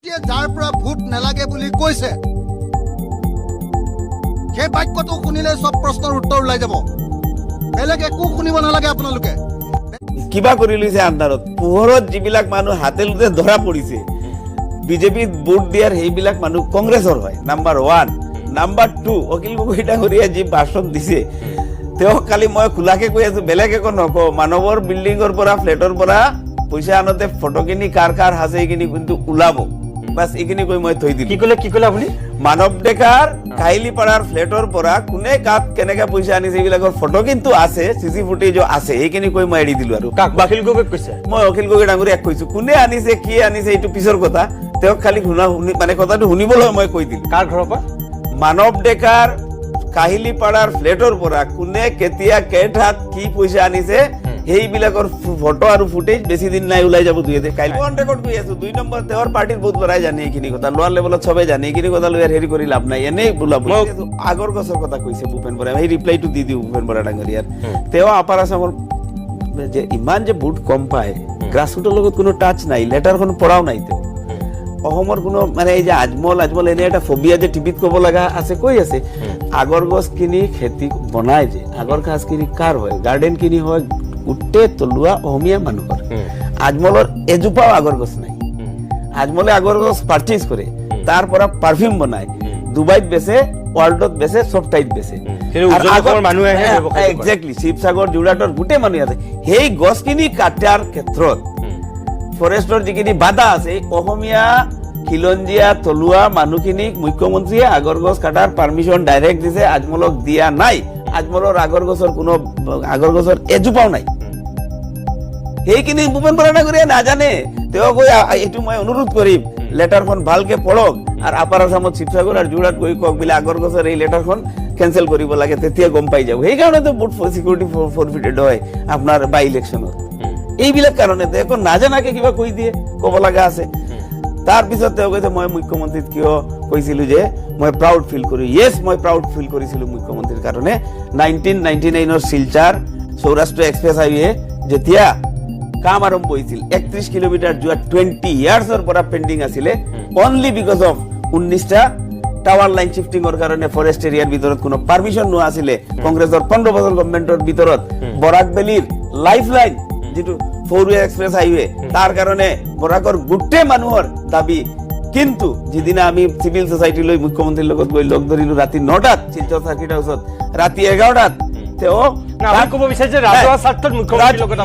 যাৰ পৰা ভোট নালাগে বুলি কৈছে সেই বাক্যটো শুনিলে সব প্ৰশ্নৰ উত্তৰ ওলাই যাব বেলেগ একো শুনিব নালাগে আপোনালোকে কিবা কৰি লৈছে আন্ধাৰত পোহৰত যিবিলাক মানুহ হাতেলতে ধৰা পৰিছে বিজেপি ভোট দিয়াৰ সেইবিলাক মানুহ কংগ্ৰেছৰ হয় নাম্বাৰ 1 নাম্বাৰ 2 অখিল গগৈ ডাঙৰীয়া যি ভাষণ দিছে তেওঁ কালি মই খোলাকে কৈ আছো বেলেগ একো নকওঁ মানৱৰ বিল্ডিঙৰ পৰা ফ্লেটৰ পৰা পইচা আনতে ফটোখিনি কাৰ হাসে এইখিনি কিন্তু ওলাব বাস এইখিনি কৈ মই থৈ দিলো কি কলে আপুনি মানৱ ডেকাৰ কাহিলিপাৰাৰ ফ্লেটৰ পৰা কোনে কাক কেনেকা পইচা আনিছে এইবিলাকৰ ফটো কিন্তু আছে সিসি ফুটেজও আছে এইখিনি কৈ মই এৰি দিলো আৰু কাক অখিল গগৈ কৈছে মই অখিল গগৈ ডাঙৰীয়াক কৈছো কোনে আনিছে কি আনিছে এইটো পিছৰ কথা তেওঁ খালি মানে কথাটো শুনিবলৈ মই কৈ দিলো কাৰ ঘৰৰ পৰা মানৱ ডেকাৰ কাহিলিপাৰাৰ ফ্লেটৰ পৰা কোনে কেতিয়া কেঠাত কি পইচা আনিছে সেইবিলাকৰ ফটো আৰু ফুটেজ বেছি দিন নাই ওলাই যাব দুইতে কাইল অন ৰেকৰ্ড কৰি আছো 2 নম্বৰ তেওঁৰ পাৰ্টিৰ বহুত বড়াই জানে এইখিনি কথা লোৱাৰ লেভেলত সবে জানে এইখিনি কথা লৈ হেৰি কৰি লাভ নাই এনে বুলাব আগৰ গছৰ কথা কৈছে ভূপেন বৰা এই ৰিপ্লাইটো দি দিও ভূপেন বৰা ডাঙৰীয়াৰ তেওঁ আপাৰ আসামৰ যে ইমান যে ভোট কম পায় গ্ৰাসৰুটৰ লগত কোনো টাচ নাই লেটাৰখন পঢ়াও নাই তেওঁ অসমৰ কোনো মানে এই যে আজমল এনে এটা ফবিয়া যে টিভিত ক'ব লগা আছে কৈ আছে আগৰ গছখিনি খেতি বনাই যে আগৰ গাছখিনি কাৰ হয় গাৰ্ডেন কিনি হয় উঠে তলুৱা অসমীয়া মানুহৰ আজমলৰ এজোপাও আগৰ গছ নাই আজমলে আগৰ গছ পাৰচেজ কৰে তাৰ পৰা পাৰফিউম বনায় দুবাইত বেচে ওয়াৰ্ল্ডত বেচে সব টাইট বেচে আগৰ মানুহে এক্স্যাক্টলি শিৱসাগৰ যোৰহাটৰ গোটেই মানুহ আছে সেই গছখিনি কাটাৰ ক্ষেত্ৰত ফৰেষ্টৰ যিখিনি বাধা আছে অসমীয়া খিলঞ্জিয়া তলুৱা মানুহখিনিক মুখ্যমন্ত্ৰীয়ে আগৰ গছ কাটাৰ পাৰমিশন ডাইৰেক্ট দিছে আজমলক দিয়া নাই আজমলৰ আগৰ গছৰ কোনো আগৰ গছৰ এজোপাও নাই সেইখিনি ভূপেন বৰা ডাঙৰীয়া নাজানে তেওঁ কৈ এইটো মই অনুৰোধ কৰিম লেটাৰখন ভালকে পঢ়ক আৰু আপাৰ আসামত শিৱসাগৰ আৰু যোৰহাট গৈ কওক বোলে আগৰ গছৰ এই লেটাৰখন কেনসেল কৰিব লাগে তেতিয়া গম পাই যাব সেইকাৰণে তো ভোট সিকিউৰিটি ফৰফিটেড হয় আপোনাৰ বাই ইলেকশ্যনত এইবিলাক কাৰণে একো নাজানাকে কিবা কৈ দিয়ে ক'ব লগা আছে তাৰ পিছত তেওঁ কৈছে মই মুখ্যমন্ত্ৰীক কিয় কৈছিলো যে মই প্ৰাউড ফিল কৰো ইয়েস মই প্ৰাউড ফিল কৰিছিলো মুখ্যমন্ত্ৰীৰ কাৰণে 1999 শিলচাৰ সৌৰাষ্ট্ৰ এক্সপ্ৰেছ হাইৱে যেতিয়া কাম আৰম্ভ হৈছিল 31 কিলোমিটাৰ যোৱা 20 ইয়াৰ্ছৰ পৰা পেন্ডিং আছিলে অনলি বিকজ অফ 19টা টাৱাৰ লাইন শিফটিংৰ কাৰণে ফৰেষ্ট এৰিয়াৰ ভিতৰত কোনো পাৰমিশন নোৱা আছিলে কংগ্ৰেছৰ 15 বছৰ গভৰ্ণমেণ্টৰ ভিতৰত বৰাক ভেলীৰ লাইফলাইন যেটো ফ'ৰৱে এক্সপ্ৰেছ হাইৱে তাৰ কাৰণে বৰাকৰ গোটেই মানুহৰ দাবী কিন্তু যেদিনা আমি সিভিল সোসাইটি লৈ মুখ্যমন্ত্ৰীৰ লগত গৈ লগ ধৰিলো ৰাতি 9টাত শিলচৰ সাৰ্কিট হাউছত ৰাতি 11টাত তেওঁ ক'ব বিচাৰিছে ৰাজহুৱা স্বাৰ্থত মুখ্যমন্ত্ৰীৰ লগত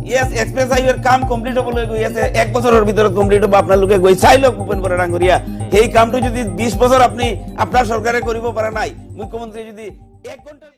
ইয়েস এক্সপ্ৰেছ হাইৱেৰ কাম কমপ্লিট হ'বলৈ গৈ আছে 1 বছৰৰ ভিতৰত কমপ্লিট হ'ব আপোনালোকে গৈ চাই লওক ভূপেন বৰা ডাঙৰীয়া এই কামটো যদি 20 বছৰ আপুনি আপোনাৰ চৰকাৰে কৰিব পৰা নাই মুখ্যমন্ত্ৰী যদি 1 ঘণ্টা